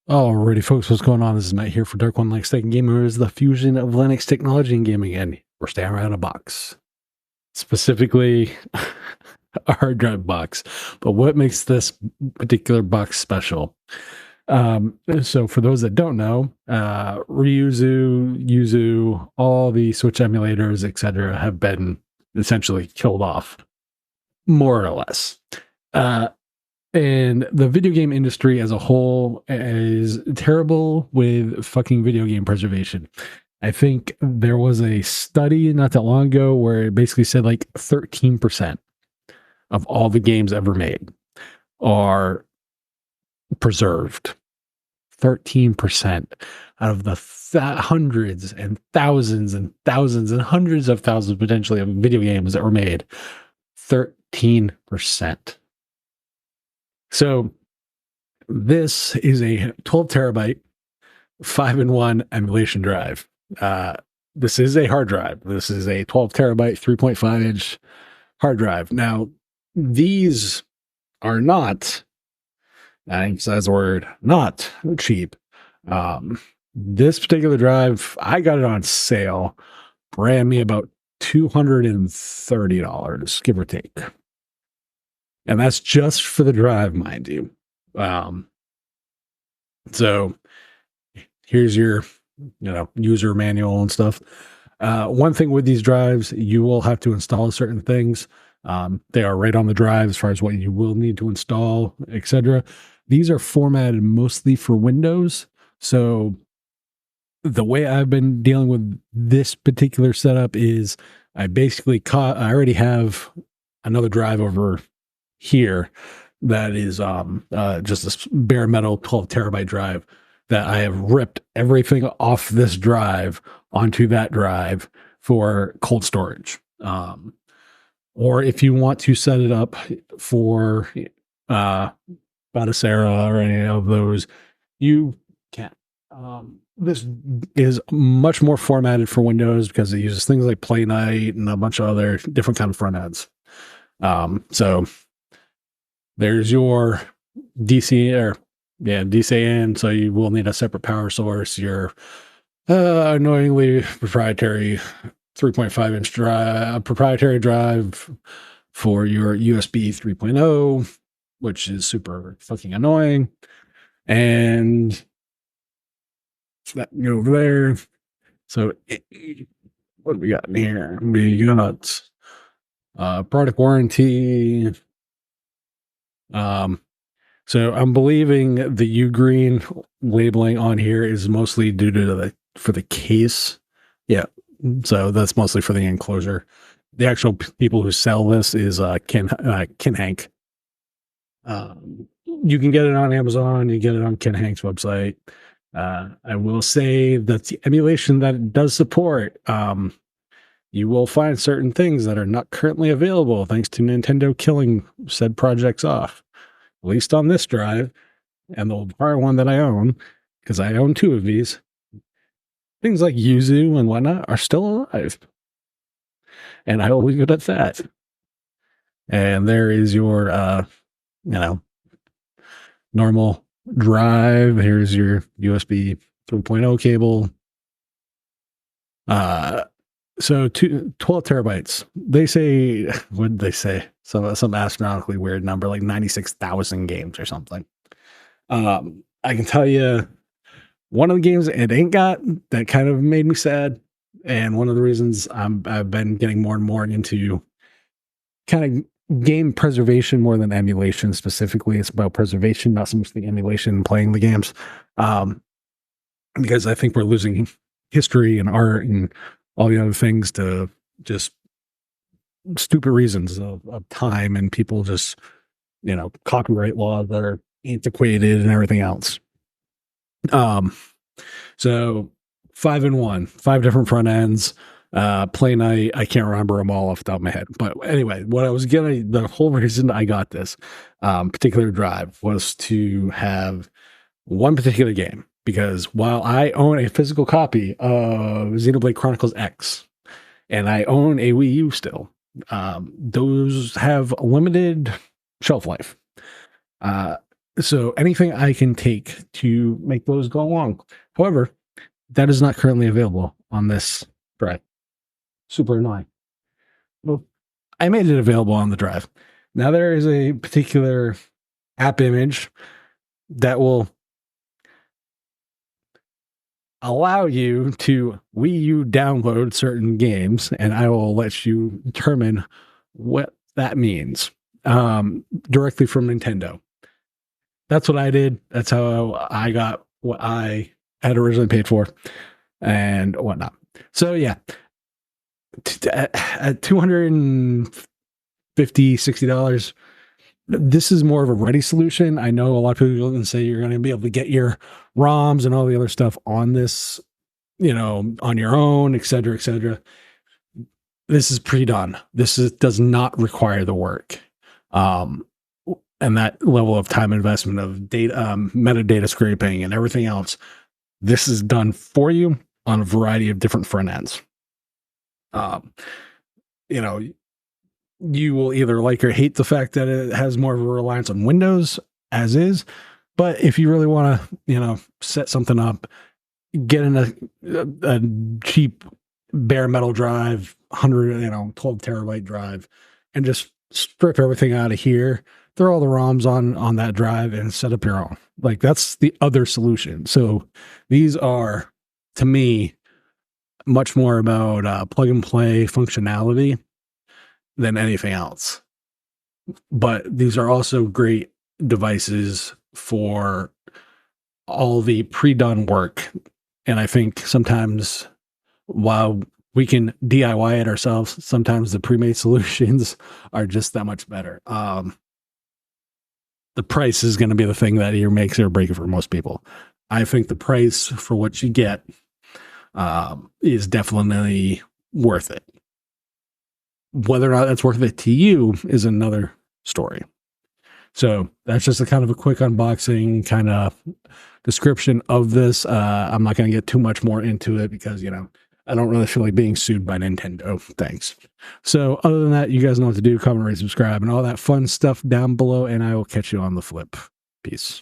Alrighty, folks, what's going on? This is Matt here for Dark One Linux Tech and Gamers, the fusion of Linux technology and gaming, and we're staying around a box, specifically a hard drive box. But what makes this particular box special? So for those that don't know, Ryuzu, Yuzu, all the Switch emulators, etc., have been essentially killed off, more or less. And the video game industry as a whole is terrible with fucking video game preservation. I think there was a study not that long ago where it basically said like 13% of all the games ever made are preserved. 13% out of the hundreds and thousands and thousands and hundreds of thousands potentially of video games that were made. 13%. So this is a 12 terabyte, 5-in-1 emulation drive. This is a hard drive. This is a 12 terabyte, 3.5 inch hard drive. Now, these are not, I emphasize the word, not cheap. This particular drive, I got it on sale, ran me about $230, give or take. And that's just for the drive, mind you. So here's your, user manual and stuff. One thing with these drives, you will have to install certain things. They are right on the drive as far as what you will need to install, etc. These are formatted mostly for Windows. So the way I've been dealing with this particular setup is I basically I already have another drive over here that is just a bare metal 12 terabyte drive that I have ripped everything off this drive onto that drive for cold storage. Or if you want to set it up for Batacera or any of those, you can. This is much more formatted for Windows because it uses things like Play Night and a bunch of other different kind of front ends. So there's your DC in, so you will need a separate power source. Your annoyingly proprietary 3.5 inch drive, proprietary drive for your USB 3.0, which is super fucking annoying. And that over there. So what do we got in here? We got product warranty. So I'm believing the Ugreen labeling on here is mostly due to for the case. Yeah. So that's mostly for the enclosure. The actual people who sell this is Kinhank. You can get it on Amazon. You get it on Kinhank's website. I will say that the emulation that it does support, you will find certain things that are not currently available thanks to Nintendo killing said projects off, at least on this drive and the prior one that I own, because I own two of these. Things like Yuzu and whatnot are still alive. And I will leave it at that. And there is your, normal drive. Here's your USB 3.0 cable. So 12 terabytes. They say, what did they say? Some astronomically weird number, like 96,000 games or something. I can tell you one of the games it ain't got that kind of made me sad. And one of the reasons I've been getting more and more into kind of game preservation more than emulation specifically. It's about preservation, not so much the emulation and playing the games. Because I think we're losing history and art and all the other things to just stupid reasons of time and people just, copyright laws that are antiquated and everything else. So 5-in-1, 5 different front ends, Play Night. I can't remember them all off the top of my head, but anyway, what I was getting, the whole reason I got this, particular drive was to have one particular game. Because while I own a physical copy of Xenoblade Chronicles X, and I own a Wii U still, those have limited shelf life. So anything I can take to make those go along. However, that is not currently available on this drive. Super annoying. Well, I made it available on the drive. Now there is a particular app image that will allow you to Wii U download certain games, and I will let you determine what that means directly from Nintendo. That's what I did. That's how I got what I had originally paid for and whatnot. So yeah, at $250-$60, this is more of a ready solution. I know a lot of people can say you're going to be able to get your ROMs and all the other stuff on this, on your own, et cetera, et cetera. This is pre-done. Does not require the work. And that level of time investment of data, metadata scraping and everything else, this is done for you on a variety of different front ends. You will either like or hate the fact that it has more of a reliance on Windows as is. But if you really want to, set something up, get in a cheap bare metal drive, 12 terabyte drive, and just strip everything out of here, throw all the ROMs on that drive and set up your own. Like, that's the other solution. So these are, to me, much more about plug and play functionality than anything else. But these are also great devices for all the pre-done work. And I think sometimes, while we can DIY it ourselves, sometimes the pre-made solutions are just that much better. The price is going to be the thing that either makes or break it for most people. I think the price for what you get is definitely worth it. Whether or not that's worth it to you is another story. So that's just a kind of a quick unboxing kind of description of this. I'm not going to get too much more into it because, I don't really feel like being sued by Nintendo. Thanks. So other than that, you guys know what to do. Comment, rate, subscribe, and all that fun stuff down below, and I will catch you on the flip. Peace.